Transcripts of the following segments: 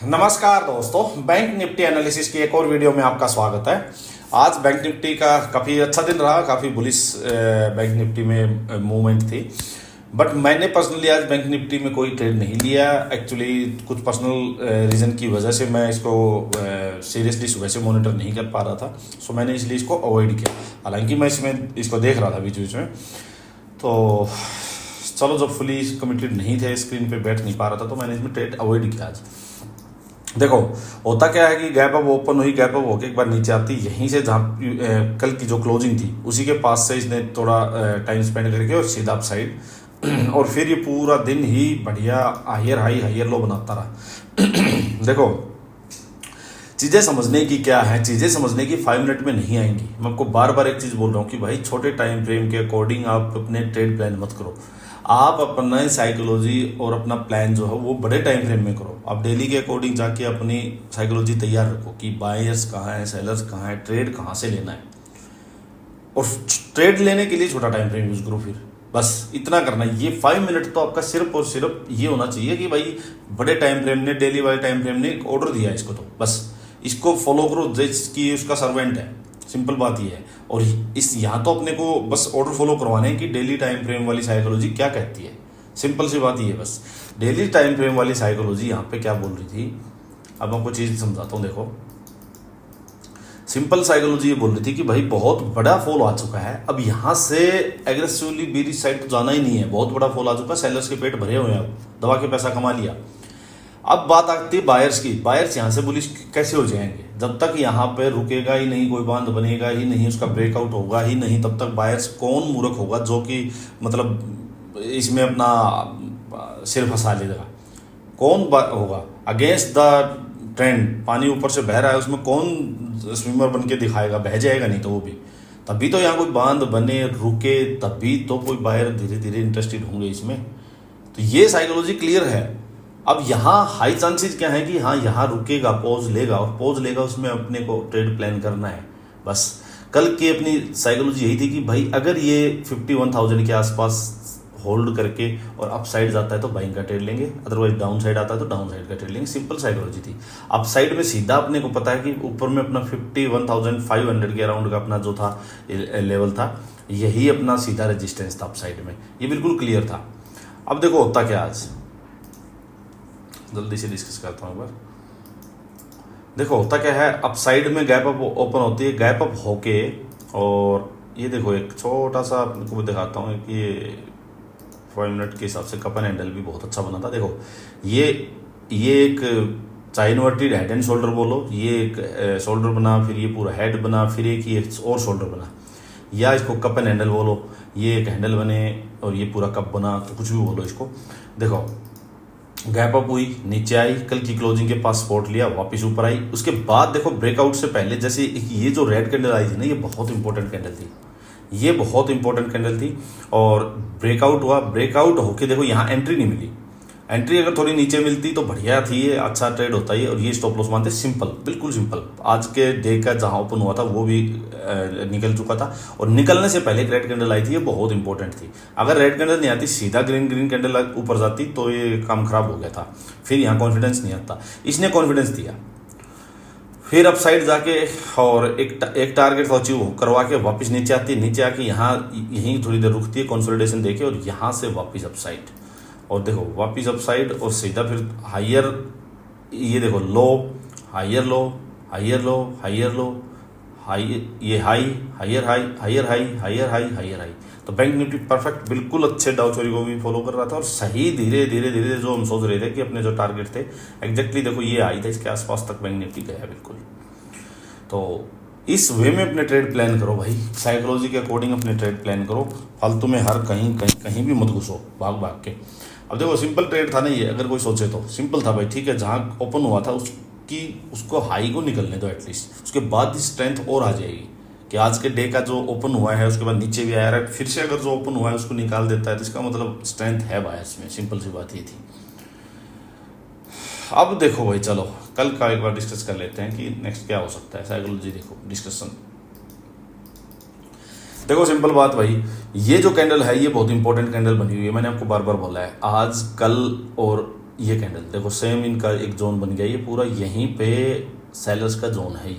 नमस्कार दोस्तों, bank Nifty analysis की एक और वीडियो में आपका स्वागत है। आज बैंक निफ्टी का काफ़ी अच्छा दिन रहा, काफ़ी बुलिश बैंक निफ्टी में मूवमेंट थी। बट मैंने पर्सनली आज बैंक निफ्टी में कोई ट्रेड नहीं लिया। एक्चुअली कुछ पर्सनल रीज़न की वजह से मैं इसको सीरियसली सुबह से मॉनिटर नहीं कर पा रहा था, सो मैंने इसलिए इसको अवॉइड किया। हालांकि मैं इसमें इसको देख रहा था बीच बीच में, तो चलो जब फुली कमिटेड नहीं थे, स्क्रीन पे बैठ नहीं पा रहा था, तो मैंने इसमें ट्रेड अवॉइड किया आज। देखो होता क्या है कि गैप अप ओपन हुई, गैप अप होके एक बार नीचे आती, यहीं से जहाँ कल की जो क्लोजिंग थी उसी के पास से इसने थोड़ा टाइम स्पेंड करके और सीधा अप साइड और फिर ये पूरा दिन ही बढ़िया हायर हाई हायर लो बनाता रहा। देखो चीज़ें समझने की क्या है, चीज़ें समझने की 5 मिनट में नहीं आएंगी। मैं आपको बार बार एक चीज़ बोल रहा हूँ कि भाई छोटे टाइम फ्रेम के अकॉर्डिंग आप अपने ट्रेड प्लान मत करो। आप अपना साइकोलॉजी और अपना प्लान जो है वो बड़े टाइम फ्रेम में करो। आप डेली के अकॉर्डिंग जाके अपनी साइकोलॉजी तैयार रखो कि बायर्स कहाँ है, सेलर्स कहाँ है, ट्रेड कहाँ से लेना है, और ट्रेड लेने के लिए छोटा टाइम फ्रेम यूज करो। फिर बस इतना करना है। ये 5 मिनट तो आपका सिर्फ और सिर्फ ये होना चाहिए कि भाई बड़े टाइम फ्रेम ने, डेली वाले टाइम फ्रेम ने एक ऑर्डर दिया है इसको, तो बस इसको फॉलो करो जिसकी उसका सर्वेंट है। सिंपल बात ये है। और इस यहाँ तो अपने को बस ऑर्डर फॉलो करवाने हैं कि डेली टाइम फ्रेम वाली साइकोलॉजी क्या कहती है। सिंपल सी बात ये है। बस डेली टाइम फ्रेम वाली साइकोलॉजी यहाँ पे क्या बोल रही थी, अब आपको चीज़ समझाता हूँ। देखो सिंपल साइकोलॉजी ये बोल रही थी कि भाई बहुत बड़ा फॉल आ चुका है, अब यहाँ से एग्रेसिवली बेरी साइड तो जाना ही नहीं है। बहुत बड़ा फॉल आ चुका है, सेलर्स के पेट भरे हुए हैं, अब दबा के पैसा कमा लिया। अब बात आती है बायर्स की। बायर्स यहाँ से बुलिश कैसे हो जाएंगे? जब तक यहाँ पे रुकेगा ही नहीं, कोई बांध बनेगा ही नहीं, उसका ब्रेकआउट होगा ही नहीं, तब तक बायर्स कौन मूर्ख होगा जो कि मतलब इसमें अपना सिर फंसा लेगा? कौन होगा अगेंस्ट द ट्रेंड? पानी ऊपर से बह रहा है, उसमें कौन स्विमर बन के दिखाएगा? बह जाएगा नहीं तो वो भी। तभी तो यहाँ कोई बांध बने, रुके, तभी तो कोई बायर धीरे धीरे इंटरेस्टेड होंगे इसमें। तो ये साइकोलॉजी क्लियर है। अब यहाँ हाई चांसेस क्या है कि हाँ यहाँ रुकेगा, पॉज लेगा, और पॉज लेगा उसमें अपने को ट्रेड प्लान करना है। बस कल की अपनी साइकोलॉजी यही थी कि भाई अगर ये 51,000 के आसपास होल्ड करके और अप साइड जाता है तो बाइंग का ट्रेड लेंगे, अदरवाइज डाउन साइड आता है तो डाउन साइड का ट्रेड लेंगे। सिंपल साइकोलॉजी थी। अप साइड में सीधा अपने को पता है कि ऊपर में अपना 51,500 के अराउंड का अपना जो था लेवल था, यही अपना सीधा रेजिस्टेंस था अप साइड में। ये बिल्कुल क्लियर था। अब देखो होता क्या, आज जल्दी से डिस्कस करता हूँ एक बार। देखो होता क्या है, अप साइड में गैप अप ओपन होती है, गैप अप होके, और ये देखो एक छोटा सा आपको दिखाता हूँ कि ये 5 मिनट के हिसाब से कप एंड हैंडल भी बहुत अच्छा बना था। देखो ये एक चाहे इन्वर्टेड हेड एंड शोल्डर बोलो, ये एक शोल्डर बना, फिर ये पूरा हेड बना, फिर एक ये और शोल्डर बना, या इसको कप एंड हैंडल बोलो। ये एक हैंडल बने और ये पूरा कप बना, तो कुछ भी बोलो इसको। देखो गैप अप हुई, नीचे आई, कल की क्लोजिंग के पास सपोर्ट लिया, वापस ऊपर आई। उसके बाद देखो ब्रेकआउट से पहले जैसे ये जो रेड कैंडल आई थी ना, ये बहुत इंपॉर्टेंट कैंडल थी, ये बहुत इंपॉर्टेंट कैंडल थी। और ब्रेकआउट हुआ, ब्रेकआउट होके देखो यहाँ एंट्री नहीं मिली। एंट्री अगर थोड़ी नीचे मिलती तो बढ़िया थी, ये अच्छा ट्रेड होता है। और ये स्टॉप लॉस मानते, सिंपल, बिल्कुल सिंपल। आज के डे का जहां ओपन हुआ था वो भी निकल चुका था, और निकलने से पहले एक रेड कैंडल आई थी, ये बहुत इंपॉर्टेंट थी। अगर रेड कैंडल नहीं आती, सीधा ग्रीन कैंडल ऊपर जाती, तो ये काम खराब हो गया था। फिर यहाँ कॉन्फिडेंस नहीं आता, इसने कॉन्फिडेंस दिया। फिर अप साइड जाके और एक टारगेट अचीव करवा के वापस नीचे आती है, नीचे आके यहाँ यहीं थोड़ी देर रुकती है कंसोलिडेशन देके, और यहाँ से वापस अप साइड। और देखो वापस अप साइड और सीधा फिर हायर, ये देखो लो, higher low, higher low, higher low, high, ये high, higher high, higher high, higher high, higher high. तो बैंक निफ्टी परफेक्ट बिल्कुल अच्छे डाउ थ्योरी को भी फॉलो कर रहा था, और सही धीरे धीरे धीरे जो हम सोच रहे थे कि अपने जो टारगेट थे एग्जैक्टली देखो ये आई था, इसके आसपास तक बैंक निफ्टी गया बिल्कुल। तो इस वे में अपने ट्रेड प्लान करो भाई, साइकोलॉजी के अकॉर्डिंग अपने ट्रेड प्लान करो। फालतू में हर कहीं कहीं कहीं भी मत घुसो भाग भाग के। अब देखो सिंपल ट्रेड था ना ये, अगर कोई सोचे तो सिंपल था भाई, ठीक है। जहाँ ओपन हुआ था उसको हाई को निकलने दो एटलीस्ट, उसके बाद स्ट्रेंथ और आ जाएगी कि आज के डे का जो ओपन हुआ है उसके बाद नीचे भी आया है, फिर से अगर जो ओपन हुआ है उसको निकाल देता है तो इसका मतलब स्ट्रेंथ है बायर्स में। सिंपल सी बात ये थी। अब देखो भाई, चलो कल का एक बार डिस्कस कर लेते हैं कि नेक्स्ट क्या हो सकता है। साइकोलॉजी देखो, डिस्कशन देखो, सिंपल बात भाई, ये जो कैंडल है ये बहुत इंपॉर्टेंट कैंडल बनी हुई है। मैंने आपको बार बार बोला है, आज कल और ये कैंडल देखो, सेम इनका एक जोन बन गया, ये पूरा यहीं पे सेलर्स का जोन है।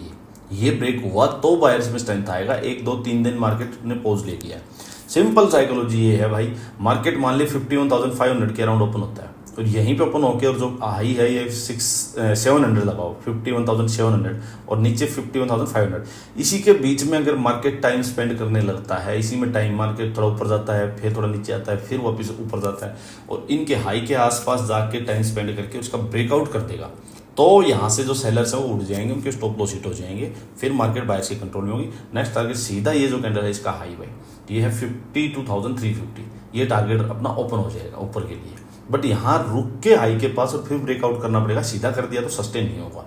ये ब्रेक हुआ तो बायर्स में स्ट्रेंथ आएगा। 1-2-3 दिन मार्केट ने पॉज ले लिया है। सिंपल साइकोलॉजी ये है भाई, मार्केट मान ली 51,500 के अराउंड ओपन होता है, और यहीं पे ओपन होकर और जो हाई है ये 700 लगाओ, 51,700, और नीचे 51,500। इसी के बीच में अगर मार्केट टाइम स्पेंड करने लगता है, इसी में टाइम मार्केट थोड़ा ऊपर जाता है, फिर थोड़ा नीचे आता है, फिर वापस ऊपर जाता है, और इनके हाई के आसपास जाके टाइम स्पेंड करके उसका ब्रेकआउट कर देगा, तो यहाँ से जो सेलर्स हैं वो उड़ जाएंगे, उनके स्टॉप लॉस हिट हो जाएंगे, फिर मार्केट बायर्स के कंट्रोल में होगी। नेक्स्ट टारगेट सीधा ये जो कैंडल है इसका हाई भाई, ये है 52,350, ये टारगेट अपना ओपन हो जाएगा ऊपर के लिए। बट यहाँ रुक के हाई के पास और फिर ब्रेकआउट करना पड़ेगा, सीधा कर दिया तो सस्टेन नहीं होगा।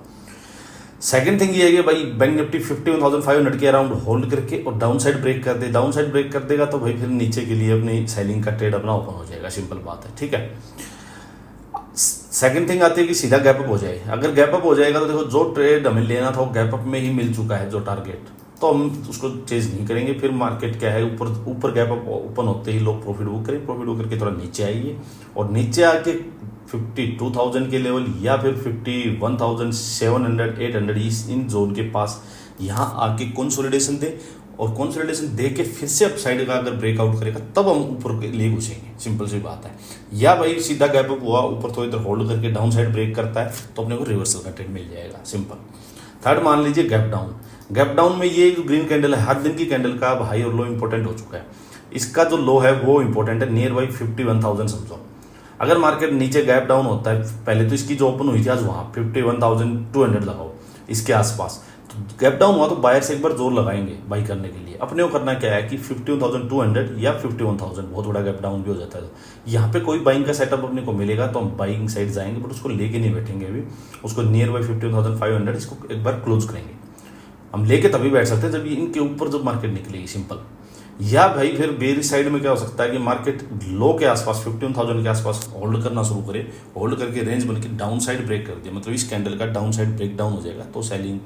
सेकंड थिंग ये है कि भाई बैंक निफ्टी 51,500 के अराउंड होल्ड करके और डाउन साइड ब्रेक कर दे, डाउन साइड ब्रेक कर देगा तो भाई फिर नीचे के लिए अपनी सेलिंग का ट्रेड अपना ओपन हो जाएगा, सिंपल बात है, ठीक है। सेकंड थिंग आती है कि सीधा गैप अप हो जाए। अगर गैप अप हो जाएगा तो देखो, जो ट्रेड हमें लेना था वो गैप अप में ही मिल चुका है, जो टारगेट, तो हम उसको चेज नहीं करेंगे। फिर मार्केट क्या है, ऊपर गैप अप ओपन होते ही लोग प्रॉफिट बुक करें, प्रॉफिट बुक करके थोड़ा नीचे आइए, और नीचे आके 52,000 के लेवल या फिर 51,700 800 इन जोन के पास यहाँ आके कंसोलिडेशन दे, और कंसोलिडेशन दे के फिर से अपसाइड का अगर ब्रेकआउट करेगा तब हम ऊपर के लिए घुसेंगे, सिंपल सी बात है। या भाई सीधा गैप अप हुआ, ऊपर थोड़ी देर होल्ड करके डाउन साइड ब्रेक करता है तो अपने को रिवर्सल का ट्रेड मिल जाएगा, सिंपल। थर्ड मान लीजिए गैप डाउन। गैप डाउन में ये जो ग्रीन कैंडल है, हर दिन की कैंडल का अब हाई और लो इंपॉर्टेंट हो चुका है। इसका जो लो है वो इंपॉर्टेंट है, नियर बाई 51,000 समझो। अगर मार्केट नीचे गैप डाउन होता है, पहले तो इसकी जो ओपन हुई थी आज वहाँ 51,200 लगाओ इसके आसपास, तो गैप डाउन हुआ तो बायर्स एक बार जोर लगाएंगे बाई करने के लिए। अपने को करना क्या है कि 51,200 या 51,000, बहुत बड़ा गैप डाउन भी हो जाता है, तो यहाँ पे कोई बाइंग का सेटअप अपने को मिलेगा तो हम बाइंग साइड जाएंगे, बट उसको लेके नहीं बैठेंगे अभी, उसको नियर बाई 51,500 इसको एक बार क्लोज करेंगे। हम लेके तभी बैठ सकते हैं जब इनके ऊपर जब मार्केट निकलेगी, सिंपल। या भाई फिर बेरिश साइड में क्या हो सकता है कि मार्केट लो के आसपास 51,000 के आसपास होल्ड करना शुरू करे, होल्ड करके रेंज बन के डाउन साइड ब्रेक कर दिया, मतलब इस कैंडल का डाउन साइड ब्रेक डाउन हो जाएगा, तो सेलिंग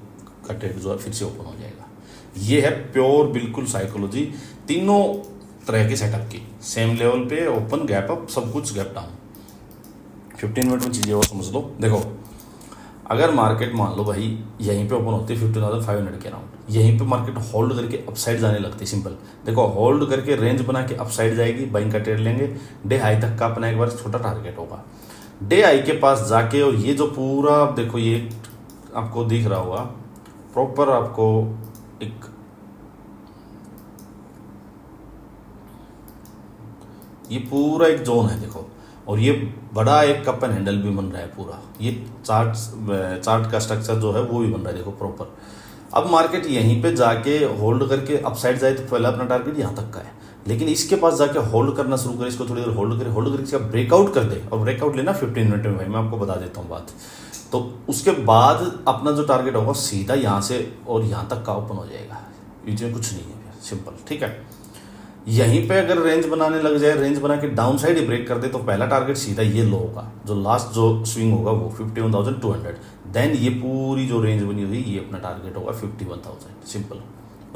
का ट्रेड जो है फिर से ओपन हो जाएगा। ये है प्योर बिल्कुल साइकोलॉजी, तीनों तरह के सेटअप की, सेम लेवल पे ओपन, गैप अप, सब कुछ गैप डाउन। 15 मिनट में चीज़ें और समझ लो। देखो, अगर मार्केट मान लो भाई यहीं पे ओपन होती है 50,500 के अराउंड, यहीं पे मार्केट होल्ड करके अपसाइड जाने लगती है, सिंपल। देखो, होल्ड करके रेंज बना के अपसाइड जाएगी, बाइंग का ट्रेड लेंगे, डे हाई तक का अपना एक बार छोटा टारगेट होगा। डे हाई के पास जाके, और ये जो पूरा देखो, ये आपको दिख रहा होगा प्रॉपर, आपको एक ये पूरा एक जोन है देखो, और ये बड़ा एक कप एंड हैंडल भी बन रहा है पूरा, ये चार्ट का स्ट्रक्चर जो है वो भी बन रहा है देखो प्रॉपर। अब मार्केट यहीं पे जाके होल्ड करके अपसाइड जाए तो पहला अपना टारगेट यहाँ तक का है, लेकिन इसके पास जाके होल्ड करना शुरू करे, इसको थोड़ी देर होल्ड करके इसका ब्रेकआउट कर दे, और ब्रेकआउट लेना 15 मिनट में भाई, मैं आपको बता देता हूँ बात। तो उसके बाद अपना जो टारगेट होगा सीधा यहाँ से और यहाँ तक का ओपन हो जाएगा, बीच में कुछ नहीं है, सिंपल, ठीक है। यहीं पे अगर रेंज बनाने लग जाए, रेंज बना के डाउन साइड ही ब्रेक कर दे, तो पहला टारगेट सीधा ये लो होगा, जो लास्ट जो स्विंग होगा वो 51,200, देन ये पूरी जो रेंज बनी हुई ये अपना टारगेट होगा 51,000, सिंपल।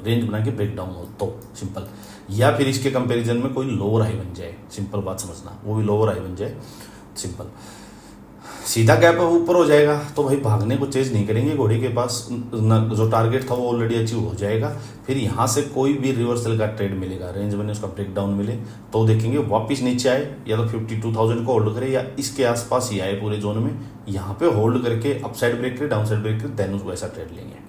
रेंज बना के ब्रेक डाउन हो तो सिंपल, या फिर इसके कंपैरिजन में कोई लोअर हाई बन जाए, सिंपल बात समझना, वो भी लोअर हाई बन जाए, सिंपल। सीधा गैप ऊपर हो जाएगा तो भाई भागने को चेंज नहीं करेंगे, घोड़े के पास जो टारगेट था वो ऑलरेडी अचीव हो जाएगा। फिर यहाँ से कोई भी रिवर्सल का ट्रेड मिलेगा, रेंज बने उसका ब्रेक डाउन मिले तो देखेंगे वापस नीचे आए, या तो 52,000 को होल्ड करे या इसके आसपास ही आए पूरे जोन में, यहाँ पे होल्ड करके अपसाइड ब्रेक करे, डाउन साइड ब्रेक करे, देन उसको ऐसा ट्रेड लेंगे।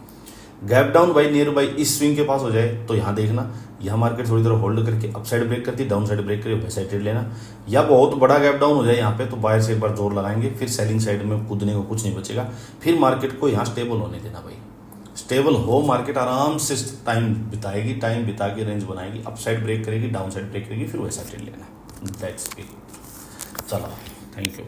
Gap down by near by इस स्विंग के पास हो जाए तो यहाँ देखना, यहाँ मार्केट थोड़ी देर होल्ड करके अपसाइड ब्रेक करती है, डाउन साइड ब्रेक करे, वैसा ट्रेड लेना। या बहुत बड़ा गैप डाउन हो जाए यहाँ पे तो बायर से एक बार जोर लगाएंगे, फिर सेलिंग साइड में कूदने को कुछ नहीं बचेगा। फिर मार्केट को यहाँ स्टेबल होने देना भाई, स्टेबल हो मार्केट, आराम से टाइम बिताएगी, टाइम बिता के रेंज बनाएगी, अपसाइड ब्रेक करेगी, डाउन साइड ब्रेक करेगी, फिर वैसा ट्रेड लेना। That's it. चलो, थैंक यू।